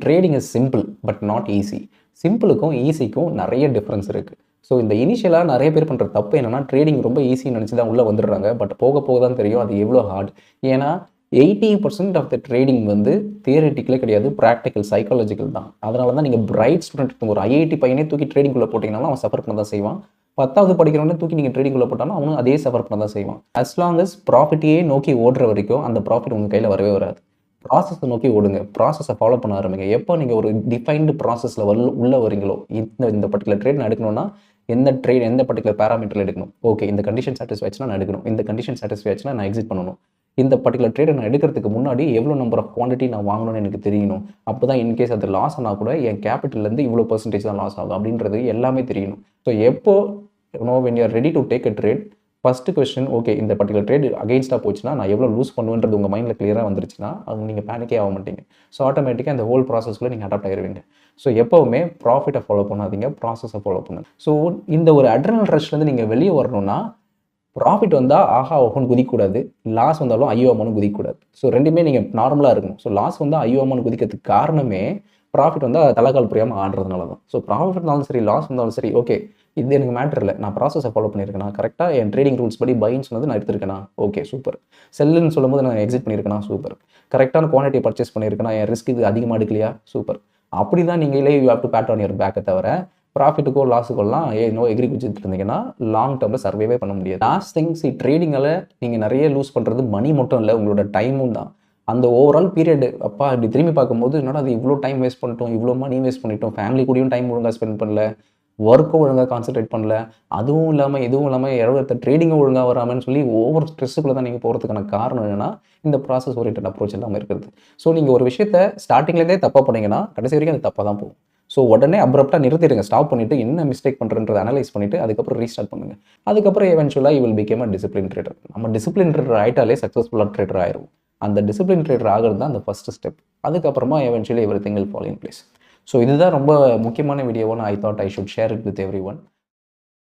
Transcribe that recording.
Trading is simple but not easy. சிம்பிளுக்கும் ஈஸிக்கும் நிறைய டிஃப்ரென்ஸ் இருக்குது. ஸோ இந்த இனிஷியலாக நிறைய பேர் பண்ணுற தப்பு என்னென்னா, ட்ரேடிங் ரொம்ப ஈஸின்னு நினச்சி தான் உள்ளே வந்துடுறாங்க. பட் போக போக தான் தெரியும் அது எவ்வளோ ஹார்ட். ஏன்னா 80% ஆஃப் த ட்ரேடிங் வந்து தியரிட்டிக்கலே கிடையாது, ப்ராக்டிக்கல் சைக்காலஜிக்கல் தான். அதனால தான் நீங்கள் பிரைட் ஸ்டூடெண்ட் ஒரு ஐஐடி பையனே தூக்கி ட்ரேடிங்குள்ளே போட்டிங்கனாலும் அவன் சஃபர் பண்ண தான் செய்வான். 10வது படிக்கிறவனே தூக்கி நீங்கள் ட்ரேடிங்குள்ளே போட்டாலும் அவனும் அதே சஃபர் பண்ண தான் செய்வான். அஸ் லாங் அஸ் ப்ராஃபிட்டையே நோக்கி ஓடுற வரைக்கும் அந்த ப்ராஃபிட் உங்கள் கையில் வரவே வராது. ப்ராசஸை நோக்கி ஓடுங்க, ப்ராசஸை ஃபாலோ பண்ண ஆரம்பிங்க. எப்போ நீங்கள் ஒரு டிஃபைன்டு ப்ராசஸில் உள்ளே வரீங்களோ, இந்த பர்டிகுலர் ட்ரேட் நான் எடுக்கணும்னா எந்த பர்டிகுலர் பேராமீட்டரில் எடுக்கணும், ஓகே இந்த கண்டிஷன் சாட்டிஸ்ஃபை ஆச்சுன்னா நான் எடுக்கணும், இந்த கண்டிஷன் சாட்டிஸ்ஃபை ஆச்சுன்னா நான் எக்ஸிட் பண்ணணும், இந்த பர்டிகுலர் ட்ரேடை நான் எடுக்கிறதுக்கு முன்னாடி எவ்வளோ நம்பர் ஆஃப் குவான்டிட்டி நான் வாங்கணும்னு எனக்கு தெரியணும். அப்போ தான் இன்கேஸ் அது லாஸ் ஆனால் கூட என் கேபிட்டல்லேருந்து இவ்வளோ பர்சன்டேஜ் தான் லாஸ் ஆகும் அப்படின்றது எல்லாமே தெரியணும். ஸோ எப்போ when you are ready to take a trade, first question okay இந்த பர்டிகுலர் ட்ரேட் அகெயின்ஸ்டாக போச்சுன்னா நான் எவ்வளோ லூஸ் பண்ணுவேன்றது உங்கள் மைண்டில் கிளியராக வந்துருச்சுன்னா அது நீங்கள் பேனிக்கே ஆக மாட்டீங்க. ஸோ ஆட்டோமேட்டிக்காக அந்த ஹோல் ப்ராசஸ்க்குள்ளே நீங்கள் அடாப்ட் ஆகிடுவீங்க. ஸோ எப்போவுமே ப்ராஃபிட்டை ஃபாலோ பண்ணாதீங்க, ப்ராசஸை ஃபாலோ பண்ணுங்க. ஸோ இந்த ஒரு அட்ரினல் ரஷ்லேருந்து நீங்கள் வெளியே வரணும்னா, ப்ராஃபிட் வந்தால் ஆஹா ஓஹோன்னு குதிக்கக்கூடாது, லாஸ் வந்தாலும் ஐயோ அம்மானு குதிக்கக்கூடாது. ஸோ ரெண்டுமே நீங்கள் நார்மலாக இருக்கணும். ஸோ லாஸ் வந்தால் ஐயோ அம்மானு குதிக்கிறதுக்கு காரணமே ப்ராஃபிட் வந்தால் தலைக்கால் புரியாமல் ஆடுறதுனால தான். ஸோ ப்ராஃபிட் இருந்தாலும் சரி, லாஸ் வந்தாலும் சரி, ஓகே இது எனக்கு மேட்டர் இல்லை, நான் ப்ராசஸை ஃபாலோ பண்ணியிருக்கேனா, கரெக்டாக என் ட்ரேடிங் ரூல்ஸ் படி பைன்னு சொன்னது நான் எடுத்திருக்கேனா, ஓகே சூப்பர். செல்லுன்னு சொல்லும்போது நான் எக்ஸிட் பண்ணியிருக்கேனா, சூப்பர். கரெக்டான குவான்டிட்டி பர்ச்சேஸ் பண்ணியிருக்கேனா, என் ரிஸ்க் இது அதிகமாக எடுக்கலையா, சூப்பர். அப்படி தான் நீங்களே you have to bet on your பேக்கை தவிர ப்ராஃபிட்டுக்கோ லாஸுக்கோலாம் எகிரி குதிச்சுட்டு இருந்தீங்கன்னா லாங் டேர்மில் சர்வைவே பண்ண முடியாது. லாஸ்ட் திங்ஸ் ட்ரேடிங்கில் நீங்கள் நிறைய லூஸ் பண்ணுறது மணி மட்டும் இல்லை, உங்களோட டைமும் தான். அந்த ஓவரால் பீரியட் அப்பா இப்படி திரும்பி பார்க்கும்போது என்னடா அது இவ்வளோ டைம் வேஸ்ட் பண்ணிட்டோம், இவ்வளோ மணி வேஸ்ட் பண்ணிட்டோம், ஃபேமிலி கூடயும் டைம் ஒழுங்காக ஸ்பெண்ட் பண்ணல, ஒர்க்கும் ஒழுங்காக கான்சன்ட்ரேட் பண்ணல, அதுவும் இல்லாமல் இதுவும் இல்லாமல் இடத்த ட்ரேடிங்கும் ஒழுங்காக வராமன்னு சொல்லி ஓவர் ஸ்ட்ரெஸ்ஸுக்குள்ளே தான் நீங்கள் போகிறதுக்கான காரணம் என்னென்னா இந்த ப்ராசஸ் ஓரியன்ட் அப்ரோச் இல்லாமல் இருக்கிறது. ஸோ நீங்கள் ஒரு விஷயத்தை ஸ்டார்டிங்லேருந்தே தப்பாக பண்ணீங்கன்னா கடைசி வரைக்கும் அது தப்பாக தான் போகும். ஸோ உடனே அப்ரப்டாக நிறுத்திடுங்க, ஸ்டாப் பண்ணிவிட்டு என்ன மிஸ்டேக் பண்ணுறன்றதை அனலைஸ் பண்ணிவிட்டு அதுக்கப்புறம் ரீஸ்டார்ட் பண்ணுங்கள். அதுக்கப்புறம் எவென்ச்சுவலாக you will become a discipline trader. நம்ம டிசிப்ளின் ட்ரேடர் ஆகிட்டாலே சக்ஸஸ்ஃபுல்லாக ட்ரேடர் ஆயிரும். அந்த டிசிப்ளின் ட்ரேடர் ஆகிறது தான் அந்த ஃபஸ்ட்டு ஸ்டெப். அதுக்கப்புறமா eventually everything will fall in place. So இதுதான் ரொம்ப முக்கியமான வீடியோவாக I thought I should share it with every one.